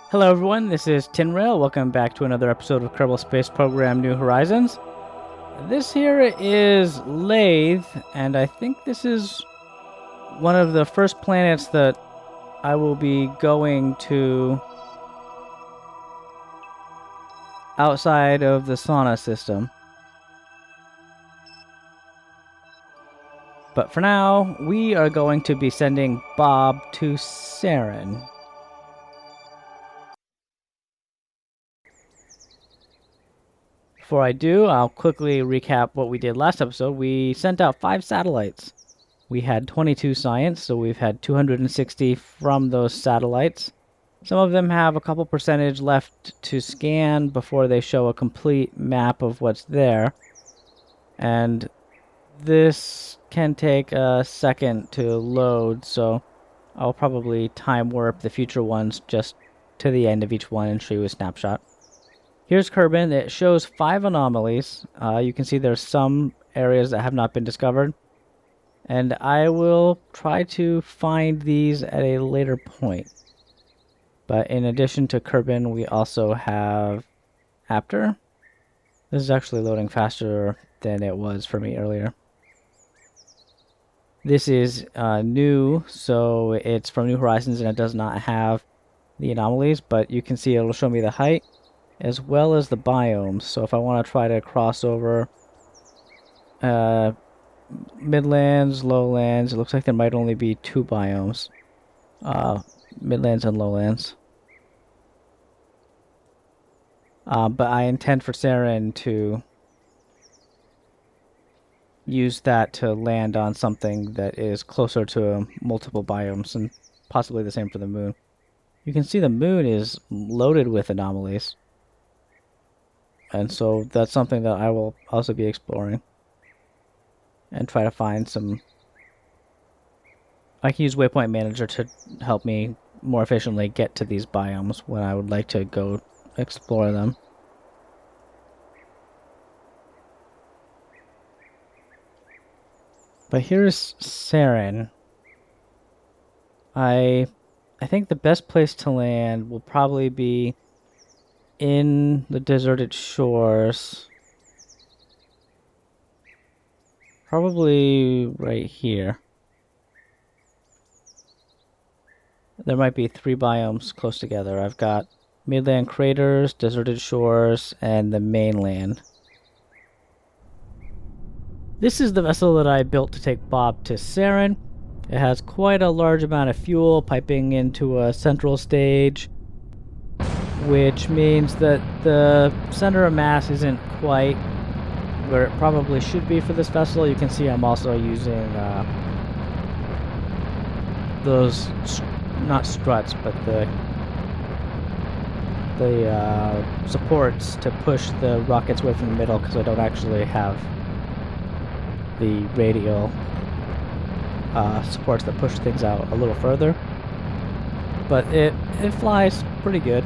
Hello everyone, this is Tynrael. Welcome back to another episode of Kerbal Space Program New Horizons. This here is Lathe, and I think this is one of the first planets that I will be going to outside of the sauna system. But for now, we are going to be sending Bob to Saren. Before I do, I'll quickly recap what we did last episode. We sent out 5 satellites. We had 22 science, so we've had 260 from those satellites. Some of them have a couple percentage left to scan before they show a complete map of what's there. And this can take a second to load, so I'll probably time warp the future ones just to the end of each one and show you a snapshot. Here's Kerbal. It shows 5 anomalies. You can see there's some areas that have not been discovered. And I will try to find these at a later point. But in addition to Kerbal, we also have Apter. This is actually loading faster than it was for me earlier. This is new, so it's from New Horizons and it does not have the anomalies, but you can see it'll show me the height as well as the biomes. So if I want to try to cross over Midlands, Lowlands, it looks like there might only be 2 biomes. Midlands and Lowlands. But I intend for Saren to use that to land on something that is closer to multiple biomes, and possibly the same for the moon. You can see the moon is loaded with anomalies. And so that's something that I will also be exploring. And try to find some... I can use Waypoint Manager to help me more efficiently get to these biomes when I would like to go explore them. But here's Serran. I think the best place to land will probably be in the deserted shores. Probably right here. There might be 3 biomes close together. I've got Midland Craters, Deserted Shores, and the mainland. This is the vessel that I built to take Bob to Saren. It has quite a large amount of fuel piping into a central stage, which means that the center of mass isn't quite where it probably should be for this vessel. You can see I'm also using those, not struts, but the supports to push the rockets away from the middle, because I don't actually have the radial supports that push things out a little further. But it flies pretty good,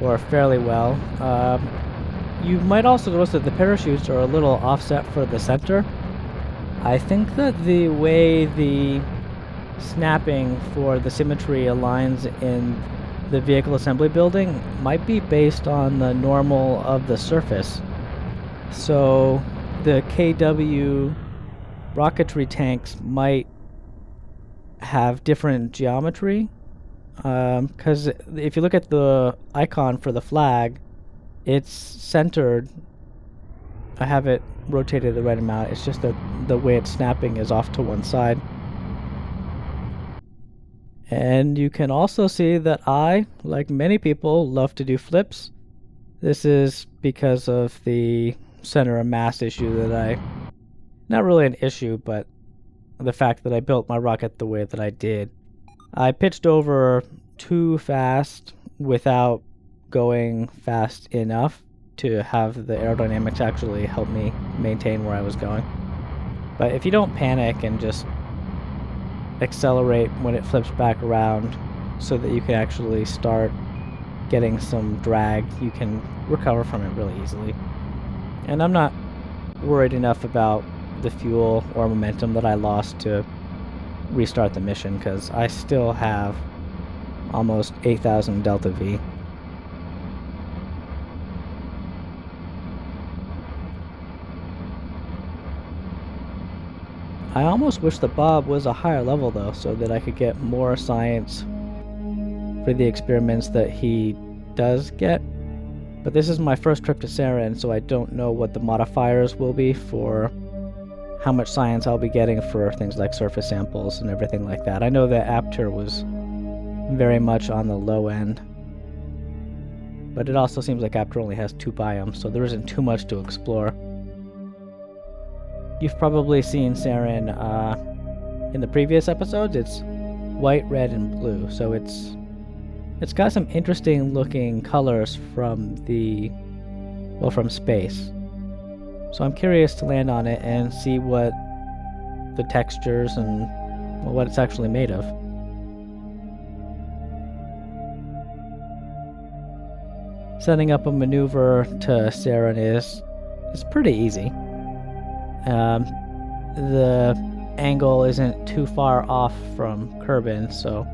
or fairly well. You might also notice that the parachutes are a little offset for the center. I think that the way the snapping for the symmetry aligns in the vehicle assembly building might be based on the normal of the surface. So the KW rocketry tanks might have different geometry. Because if you look at the icon for the flag, it's centered. I have it rotated the right amount. It's just that the way it's snapping is off to one side. And you can also see that I, like many people, love to do flips. This is because of the center of mass issue that not really an issue, but the fact that I built my rocket the way that I did. I pitched over too fast without going fast enough to have the aerodynamics actually help me maintain where I was going. But if you don't panic and just accelerate when it flips back around so that you can actually start getting some drag, you can recover from it really easily. And I'm not worried enough about the fuel or momentum that I lost to restart the mission, because I still have almost 8,000 delta V. I almost wish the Bob was a higher level though, so that I could get more science for the experiments that he does get. But this is my first trip to Saren, so I don't know what the modifiers will be for how much science I'll be getting for things like surface samples and everything like that. I know that Apter was very much on the low end, but it also seems like Apter only has 2 biomes, so there isn't too much to explore. You've probably seen Serran in the previous episodes. It's white, red, and blue, so it's got some interesting looking colors from from space. So I'm curious to land on it and see what the textures and what it's actually made of. Setting up a maneuver to Saren is pretty easy. The angle isn't too far off from Kerbal, so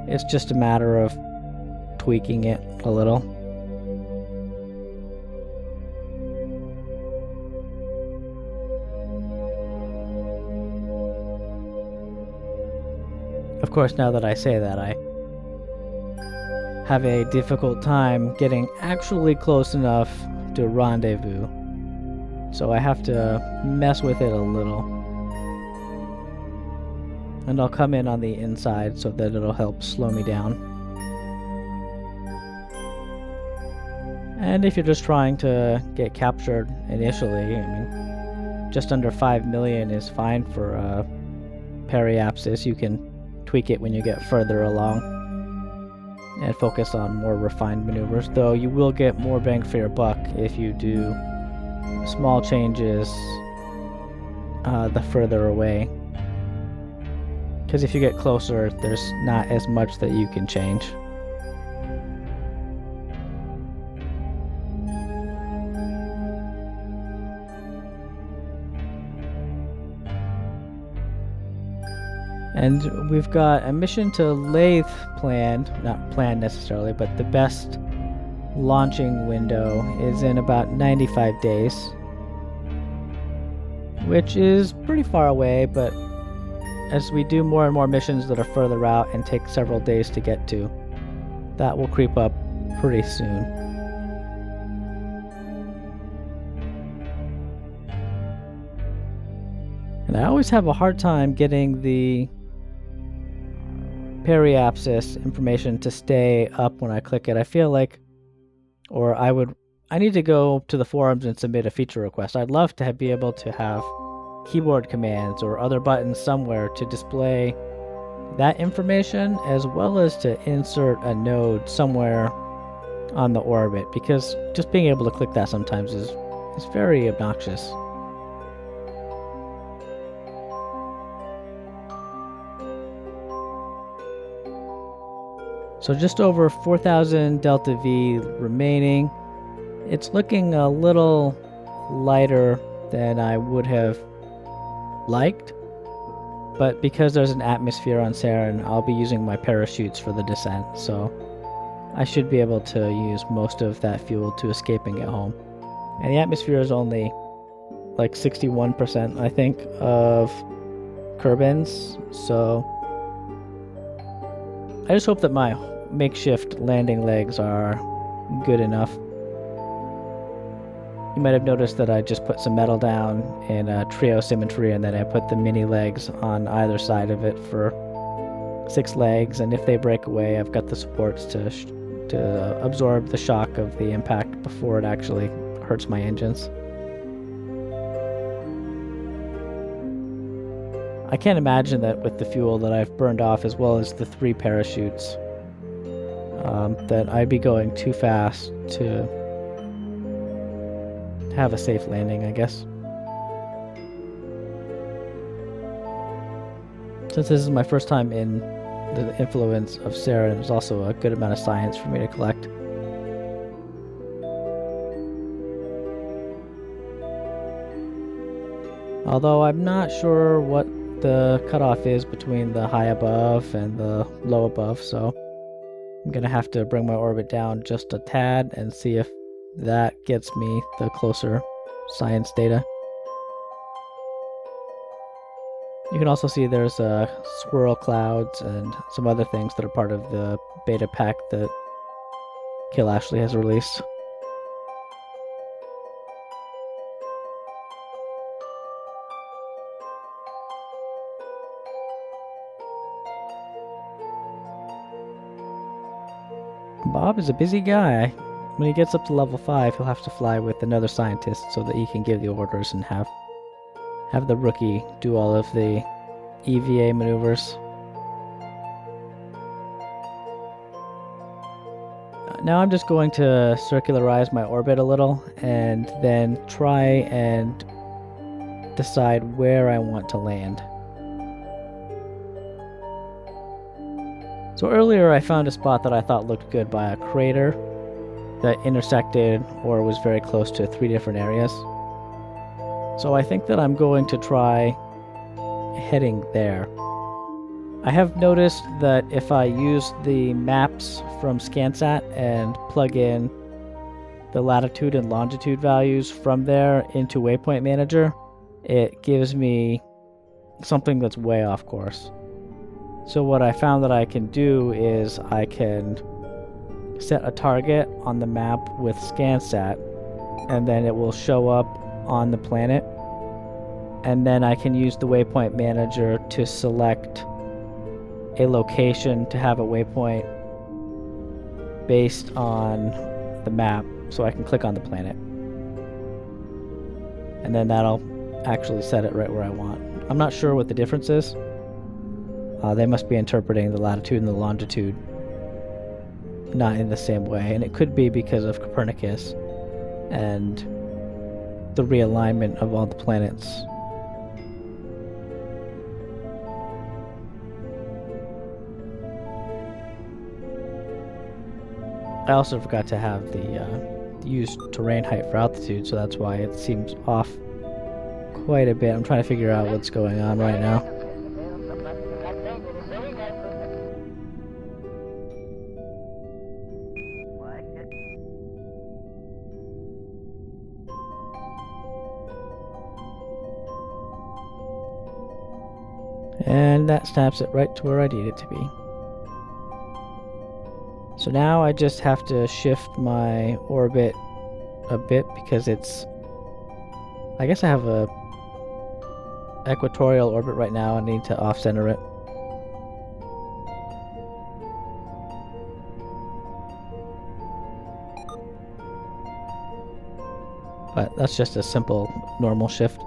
it's just a matter of tweaking it a little. Of course, now that I say that, I have a difficult time getting actually close enough to rendezvous. So I have to mess with it a little. And I'll come in on the inside so that it'll help slow me down. And if you're just trying to get captured initially, I mean, just under 5 million is fine for periapsis. You can tweak it when you get further along and focus on more refined maneuvers, though you will get more bang for your buck if you do small changes the further away, because if you get closer there's not as much that you can change. And we've got a mission to Lathe planned, not planned necessarily, but the best launching window is in about 95 days, which is pretty far away, but as we do more and more missions that are further out and take several days to get to, that will creep up pretty soon. And I always have a hard time getting the periapsis information to stay up when I click it. I feel like, I need to go to the forums and submit a feature request. I'd love to be able to have keyboard commands or other buttons somewhere to display that information, as well as to insert a node somewhere on the orbit, because just being able to click that sometimes is very obnoxious. So just over 4,000 delta V remaining. It's looking a little lighter than I would have liked, but because there's an atmosphere on Saren, I'll be using my parachutes for the descent, so I should be able to use most of that fuel to escape and get home. And the atmosphere is only like 61%, I think, of Kerbal's, so I just hope that my makeshift landing legs are good enough. You might have noticed that I just put some metal down in trio symmetry, and then I put the mini legs on either side of it for 6 legs, and if they break away, I've got the supports to absorb the shock of the impact before it actually hurts my engines. I can't imagine that with the fuel that I've burned off, as well as the 3 parachutes, that I'd be going too fast to have a safe landing, I guess. Since this is my first time in the influence of Saren, there's also a good amount of science for me to collect. Although I'm not sure what the cutoff is between the high above and the low above, so I'm gonna have to bring my orbit down just a tad and see if that gets me the closer science data. You can also see there's squirrel clouds and some other things that are part of the beta pack that Kill Ashley has released. Bob is a busy guy. When he gets up to level 5, he'll have to fly with another scientist so that he can give the orders and have the rookie do all of the EVA maneuvers. Now I'm just going to circularize my orbit a little and then try and decide where I want to land. So earlier I found a spot that I thought looked good by a crater that intersected or was very close to 3 different areas. So I think that I'm going to try heading there. I have noticed that if I use the maps from Scansat and plug in the latitude and longitude values from there into Waypoint Manager, it gives me something that's way off course. So what I found that I can do is I can set a target on the map with Scansat, and then it will show up on the planet, and then I can use the Waypoint Manager to select a location to have a waypoint based on the map, so I can click on the planet. And then that'll actually set it right where I want. I'm not sure what the difference is. They must be interpreting the latitude and the longitude not in the same way, and it could be because of Copernicus and the realignment of all the planets. I also forgot to have the use terrain height for altitude, so that's why it seems off quite a bit. I'm trying to figure out what's going on right now. And that snaps it right to where I need it to be. So now I just have to shift my orbit a bit because it's... I guess I have a equatorial orbit right now. I need to off-center it. But that's just a simple normal shift.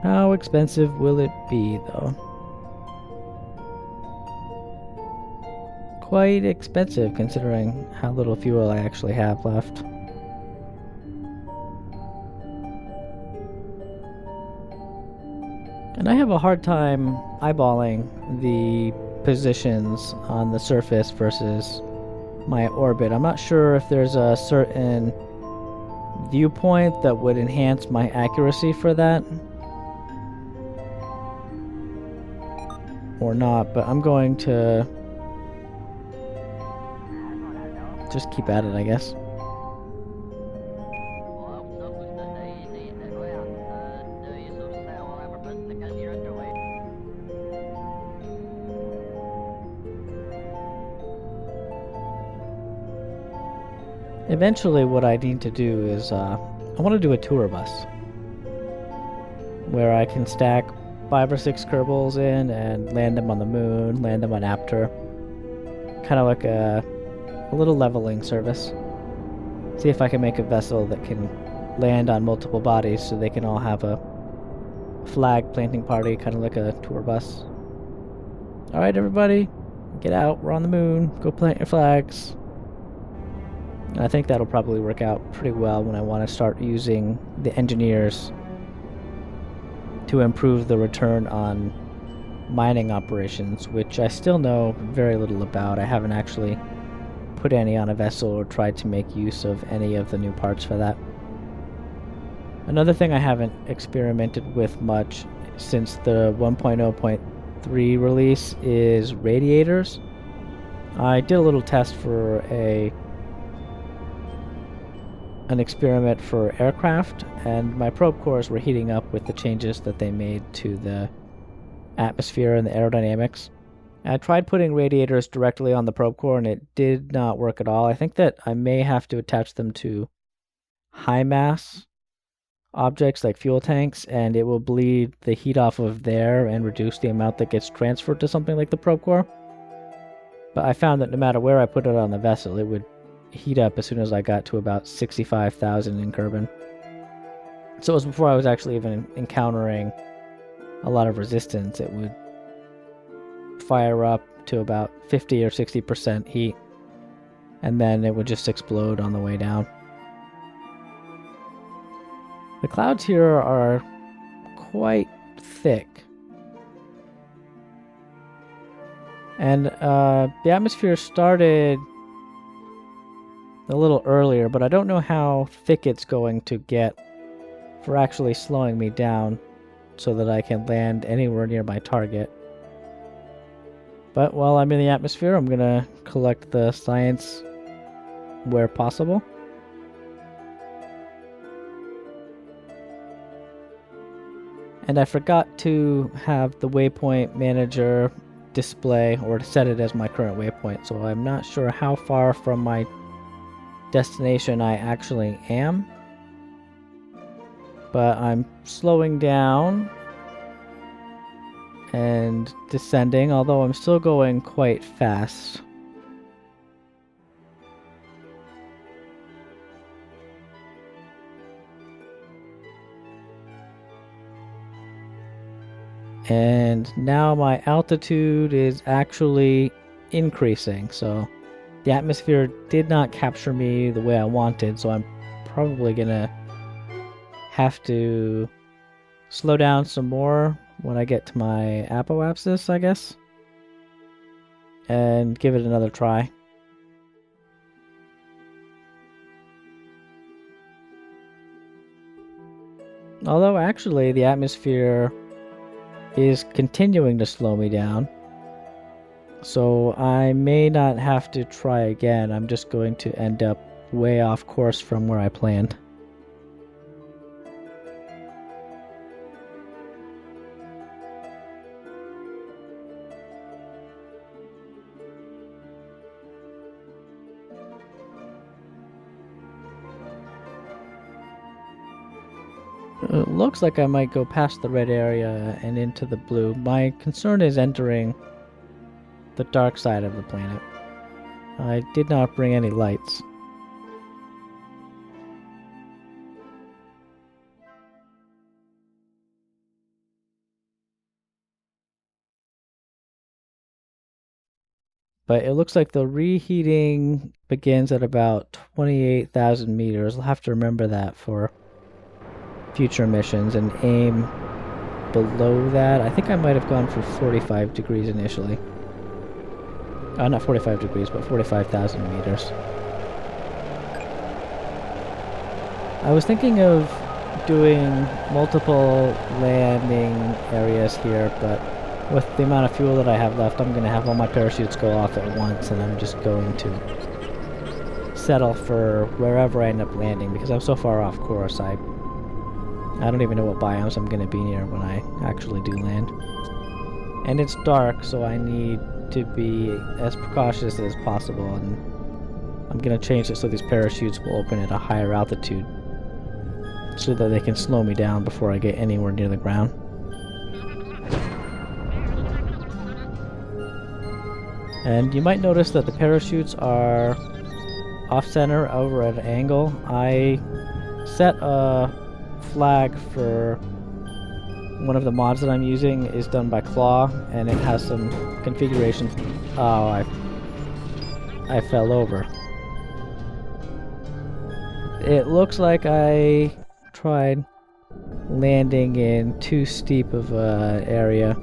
How expensive will it be, though? Quite expensive, considering how little fuel I actually have left. And I have a hard time eyeballing the positions on the surface versus my orbit. I'm not sure if there's a certain viewpoint that would enhance my accuracy for that or not, but I'm going to just keep at it, I guess. Eventually what I need to do is I want to do a tour bus where I can stack 5 or 6 Kerbals in and land them on the moon, land them on Aptor. Kind of like a little leveling service. See if I can make a vessel that can land on multiple bodies so they can all have a flag planting party, kind of like a tour bus. Alright everybody, get out, we're on the moon, go plant your flags. And I think that'll probably work out pretty well when I want to start using the engineers to improve the return on mining operations, which I still know very little about. I haven't actually put any on a vessel or tried to make use of any of the new parts for that. Another thing I haven't experimented with much since the 1.0.3 release is radiators. I did a little test for an experiment for aircraft, and my probe cores were heating up with the changes that they made to the atmosphere and the aerodynamics. I tried putting radiators directly on the probe core, and it did not work at all. I think that I may have to attach them to high mass objects like fuel tanks, and it will bleed the heat off of there and reduce the amount that gets transferred to something like the probe core. But I found that no matter where I put it on the vessel, it would heat up as soon as I got to about 65,000 in Kerbal. So it was before I was actually even encountering a lot of resistance. It would fire up to about 50 or 60% heat, and then it would just explode on the way down. The clouds here are quite thick. And the atmosphere started a little earlier, but I don't know how thick it's going to get for actually slowing me down so that I can land anywhere near my target. But while I'm in the atmosphere, I'm going to collect the science where possible. And I forgot to have the waypoint manager display or to set it as my current waypoint, so I'm not sure how far from my destination I actually am. But I'm slowing down and descending, although I'm still going quite fast. And now my altitude is actually increasing, so the atmosphere did not capture me the way I wanted, so I'm probably gonna have to slow down some more when I get to my apoapsis, I guess, and give it another try. Although actually the atmosphere is continuing to slow me down, so I may not have to try again. I'm just going to end up way off course from where I planned. It looks like I might go past the red area and into the blue. My concern is entering the dark side of the planet. I did not bring any lights. But it looks like the reheating begins at about 28,000 meters. I'll have to remember that for future missions and aim below that. I think I might have gone for 45 degrees initially. Not 45 degrees, but 45,000 meters. I was thinking of doing multiple landing areas here, but with the amount of fuel that I have left, I'm going to have all my parachutes go off at once, and I'm just going to settle for wherever I end up landing, because I'm so far off course. I don't even know what biomes I'm going to be near when I actually do land. And it's dark, so I need to be as precautious as possible, and I'm going to change it so these parachutes will open at a higher altitude so that they can slow me down before I get anywhere near the ground. And you might notice that the parachutes are off-center over at an angle. I set a flag for one of the mods that I'm using is done by Claw, and it has some configuration. Oh, I fell over. It looks like I tried landing in too steep of an area.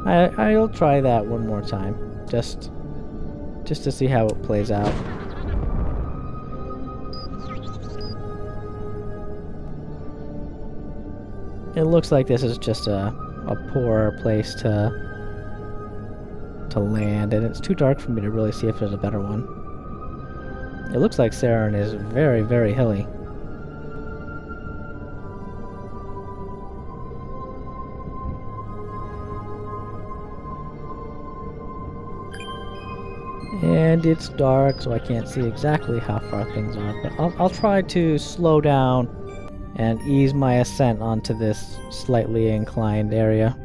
I'll try that one more time, just to see how it plays out. It looks like this is just a poor place to land, and it's too dark for me to really see if there's a better one. It looks like Saren is very, very hilly. And it's dark, so I can't see exactly how far things are, but I'll try to slow down and ease my ascent onto this slightly inclined area.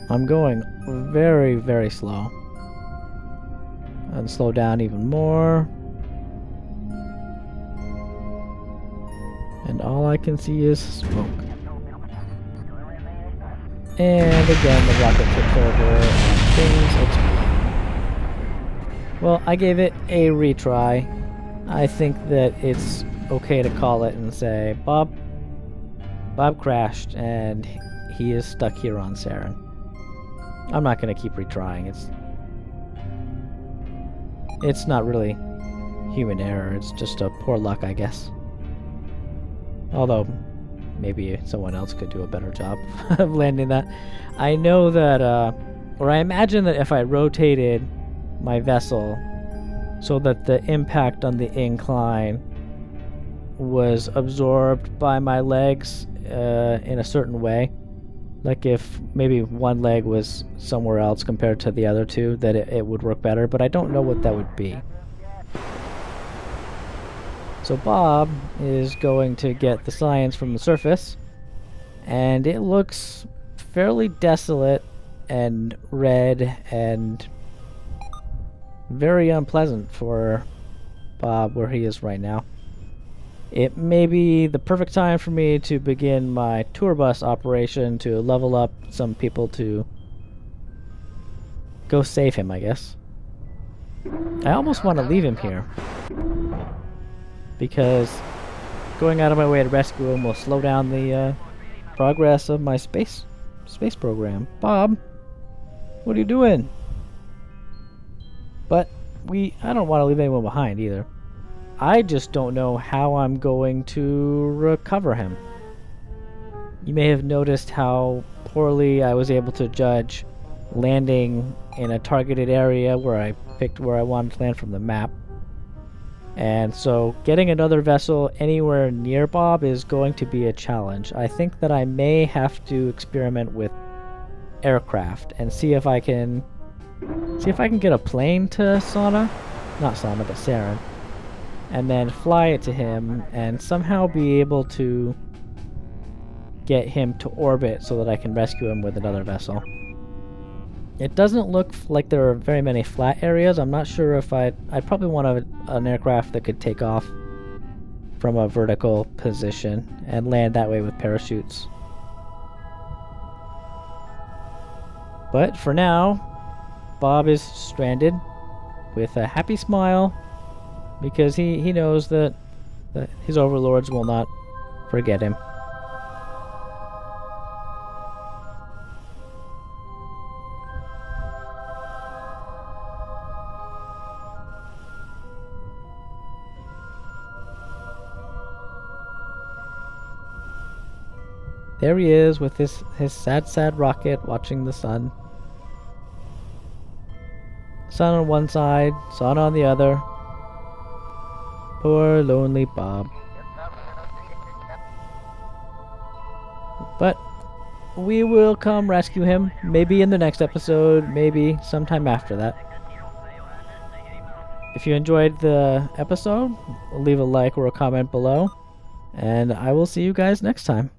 I'm going very, very slow. And slow down even more. And all I can see is smoke. And again, the rocket tips over and things explode. Well, I gave it a retry. I think that it's okay to call it and say, Bob crashed and he is stuck here on Saren. I'm not going to keep retrying. It's not really human error. It's just a poor luck, I guess. Although, maybe someone else could do a better job of landing that. I know that, or I imagine that if I rotated my vessel so that the impact on the incline was absorbed by my legs in a certain way, like if maybe one leg was somewhere else compared to the other two, that it would work better, but I don't know what that would be. So Bob is going to get the science from the surface, and it looks fairly desolate and red and very unpleasant for Bob where he is right now. It may be the perfect time for me to begin my tour bus operation to level up some people to go save him, I guess. I almost want to leave him here, because going out of my way to rescue him will slow down the progress of my space program. Bob, what are you doing? But I don't want to leave anyone behind either. I just don't know how I'm going to recover him. You may have noticed how poorly I was able to judge landing in a targeted area where I picked where I wanted to land from the map. And so getting another vessel anywhere near Bob is going to be a challenge. I think that I may have to experiment with aircraft and see if I can get a plane to not Sana, but Serran, and then fly it to him and somehow be able to get him to orbit so that I can rescue him with another vessel. It doesn't look like there are very many flat areas. I'm not sure if I'd probably want an aircraft that could take off from a vertical position and land that way with parachutes. But for now, Bob is stranded with a happy smile because he knows that his overlords will not forget him. There he is with his sad rocket watching the sun. Sun on one side, sun on the other. Poor lonely Bob. But we will come rescue him, maybe in the next episode, maybe sometime after that. If you enjoyed the episode, leave a like or a comment below, and I will see you guys next time.